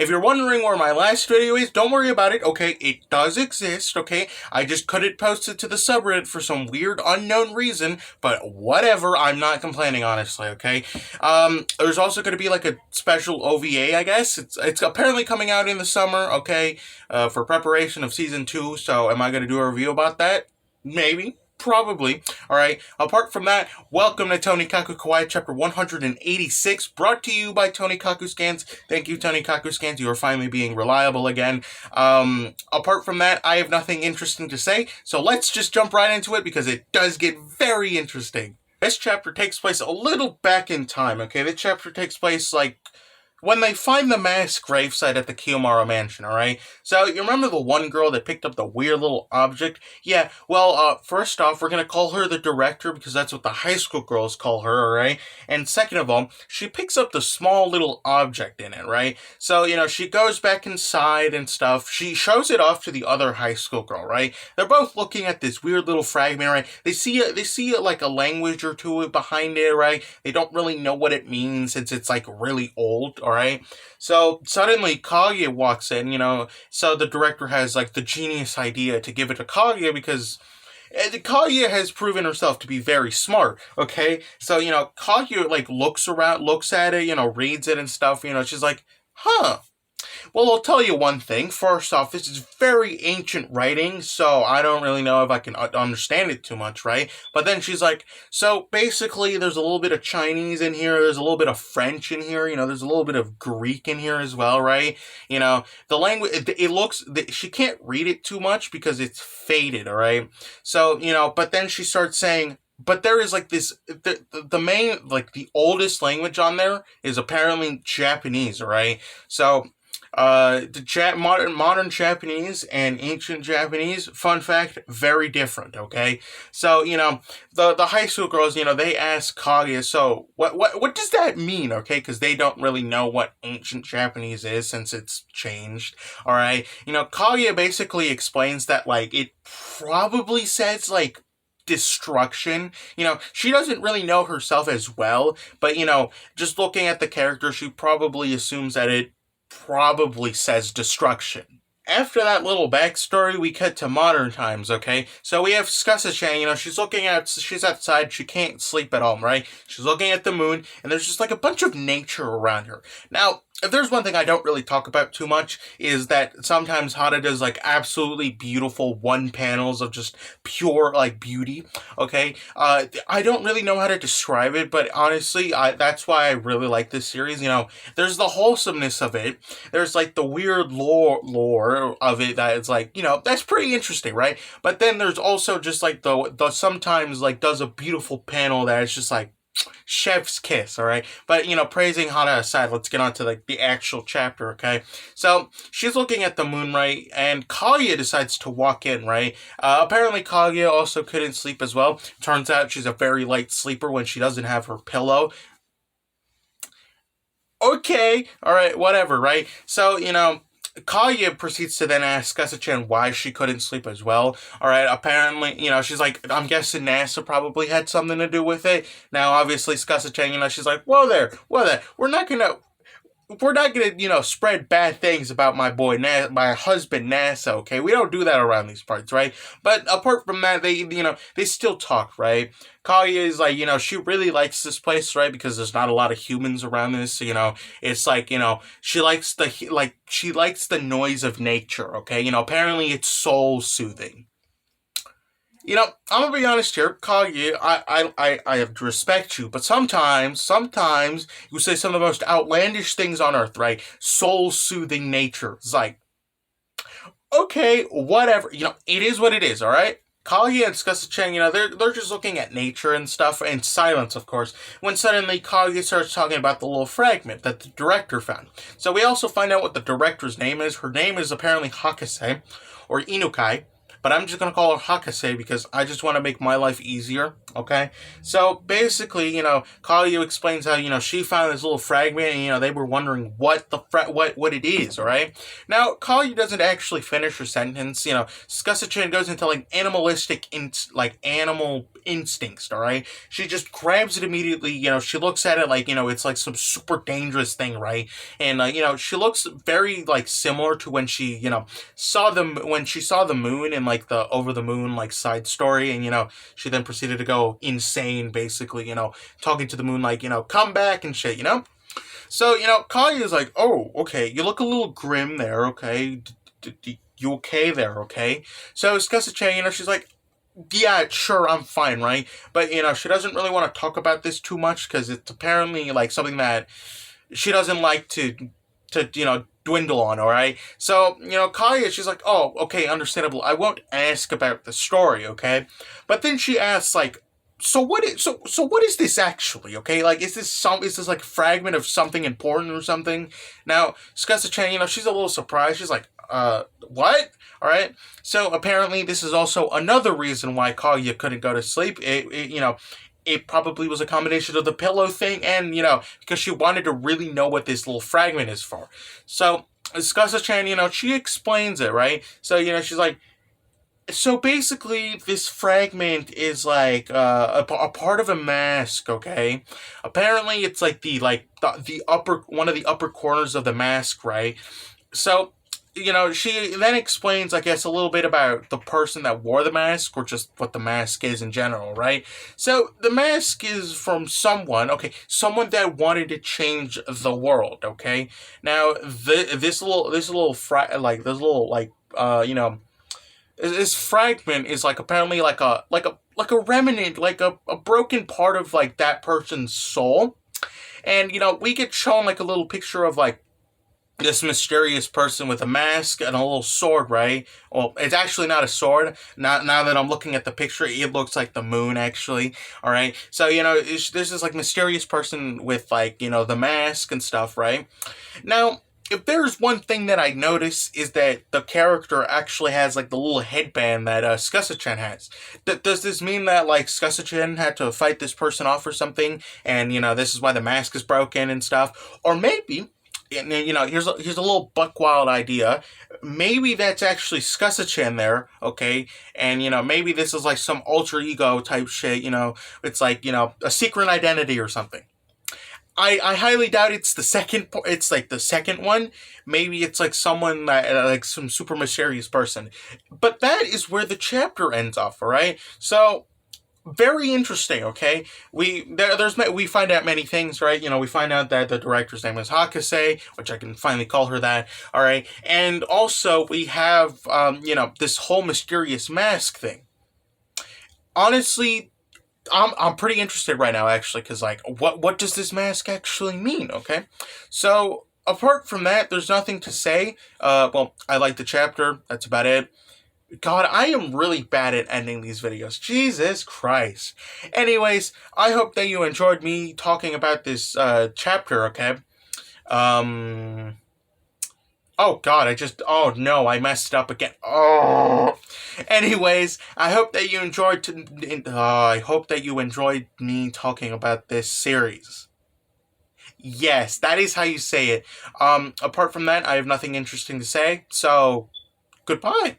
If you're wondering where my last video is, don't worry about it, okay? It does exist, okay? I just couldn't post it to the subreddit for some weird unknown reason, but whatever, I'm not complaining, honestly, okay? There's also going to be like a special OVA, I guess. It's apparently coming out in the summer, okay? For preparation of season 2, so am I going to do a review about that? Maybe. Probably. Alright, apart from that, welcome to Tonikaku Kawaii chapter 186, brought to you by Tonikaku Scans. Thank you, Tonikaku Scans, you are finally being reliable again. Apart from that, I have nothing interesting to say, so let's just jump right into it because it does get very interesting. This chapter takes place a little back in time, okay? This chapter takes place, like, when they find the mass gravesite at the Kiyomaro mansion, alright? So, you remember the one girl that picked up the weird little object? Yeah, well, first off, we're gonna call her the director because that's what the high school girls call her, alright? And second of all, she picks up the small little object in it, right? So, she goes back inside and stuff. She shows it off to the other high school girl, right? They're both looking at this weird little fragment, right? They see like a language or two behind it, right? They don't really know what it means since it's like really old, alright? So suddenly Kaguya walks in, so the director has like the genius idea to give it to Kaguya because Kaguya has proven herself to be very smart, okay? So, Kaguya like looks at it, reads it and stuff, she's like, huh. Well, I'll tell you one thing. First off, this is very ancient writing, so I don't really know if I can understand it too much, right? But then she's like, so basically there's a little bit of Chinese in here, there's a little bit of French in here, there's a little bit of Greek in here as well, right? The language, it looks, she can't read it too much because it's faded, alright? So, but then she starts saying, but there is like this, the main, like the oldest language on there is apparently Japanese, alright? So, modern Japanese and ancient Japanese, fun fact, very different, okay? So, the high school girls, they ask Kaguya, so, what does that mean, okay? Because they don't really know what ancient Japanese is since it's changed, alright? Kaguya basically explains that, like, it probably says, like, destruction. She doesn't really know herself as well, but, just looking at the character, she probably assumes that it probably says destruction. After that little backstory, we cut to modern times, okay? So we have Skasa-chan, she's outside, she can't sleep at home, right? She's looking at the moon, and there's just like a bunch of nature around her. Now, if there's one thing I don't really talk about too much, is that sometimes Hada does like absolutely beautiful one panels of just pure like beauty, okay? I don't really know how to describe it, but honestly, that's why I really like this series, there's the wholesomeness of it, there's like the weird lore of it that it's like, that's pretty interesting, right? But then there's also just like the sometimes like does a beautiful panel that is just like, chef's kiss, alright? But, praising Hana aside, let's get on to, like, the actual chapter, okay? So, she's looking at the moon, right? And Kaguya decides to walk in, right? Apparently, Kaguya also couldn't sleep as well. Turns out she's a very light sleeper when she doesn't have her pillow. Okay, alright, whatever, right? So, Kaguya proceeds to then ask Skasa-chan why she couldn't sleep as well. Alright, apparently, she's like, I'm guessing NASA probably had something to do with it. Now, obviously, Skasa-chan, she's like, whoa there, we're not gonna, spread bad things about my boy, my husband, NASA, okay? We don't do that around these parts, right? But apart from that, they still talk, right? Kaguya is like, she really likes this place, right? Because there's not a lot of humans around this, it's like, she likes the noise of nature, okay? Apparently it's soul soothing. I'm gonna be honest here, Kaguya, I have to respect you, but sometimes you say some of the most outlandish things on earth, right? Soul-soothing nature. It's like, okay, whatever. It is what it is, alright? Kaguya and Skasa-chan, they're just looking at nature and stuff, and silence, of course, when suddenly Kaguya starts talking about the little fragment that the director found. So we also find out what the director's name is. Her name is apparently Hakase, or Inukai. but I'm just gonna call her Hakase because I just want to make my life easier. Okay, so basically, Kayu explains how she found this little fragment, and they were wondering what what it is. All right, now Kayu doesn't actually finish her sentence. Skasa-chan goes into like animal instincts. All right, she just grabs it immediately. She looks at it like it's like some super dangerous thing, right? And she looks very like similar to when she saw the moon in like the Over the Moon like side story, and she then proceeded to go insane, basically, talking to the moon like come back and shit. So Kalia is like, oh, okay, you look a little grim there, okay. You okay there, okay? So Skasa-chan, she's like, yeah, sure, I'm fine, right? But she doesn't really want to talk about this too much because it's apparently like something that she doesn't like to dwindle on. All right, so Kaya, she's like, oh, okay, understandable, I won't ask about the story, okay? But then she asks like, so what is this actually, okay? Like, is this like a fragment of something important or something? Now Skasa-chan, she's a little surprised. She's like, what? All right, so apparently this is also another reason why Kaguya couldn't go to sleep. It probably was a combination of the pillow thing and, because she wanted to really know what this little fragment is for. So, Skasa-chan, she explains it, right? So, she's like, so basically, this fragment is like a part of a mask, okay? Apparently, it's like the upper, one of the upper corners of the mask, right? So, she then explains, I guess, a little bit about the person that wore the mask, or just what the mask is in general, right? So the mask is from someone that wanted to change the world, okay? Now this fragment is like apparently like a remnant, like a broken part of like that person's soul, and we get shown like a little picture of like this mysterious person with a mask and a little sword, right? Well, it's actually not a sword. Now that I'm looking at the picture, it looks like the moon, actually. All right. So, there's this like mysterious person with like, the mask and stuff, right? Now, if there's one thing that I notice is that the character actually has like the little headband that Skasa-chan has. Does this mean that like Skasa-chan had to fight this person off or something, and this is why the mask is broken and stuff? Or maybe, and here's a little buck wild idea. Maybe that's actually Skasa-chan there, okay? And maybe this is like some alter ego type shit. It's like a secret identity or something. I highly doubt it's the second. It's like the second one. Maybe it's like someone that like some super mysterious person. But that is where the chapter ends off. All right. So very interesting. Okay, we find out many things, right? We find out that the director's name is Hakase, which I can finally call her that. All right, and also we have this whole mysterious mask thing. Honestly, I'm pretty interested right now, actually, because like what does this mask actually mean? Okay, so apart from that, there's nothing to say. Well, I like the chapter. That's about it. God, I am really bad at ending these videos. Jesus Christ. Anyways, I hope that you enjoyed me talking about this chapter, okay? Oh God, oh no, I messed up again. Oh. Anyways, I hope that you enjoyed me talking about this series. Yes, that is how you say it. Apart from that, I have nothing interesting to say, so goodbye.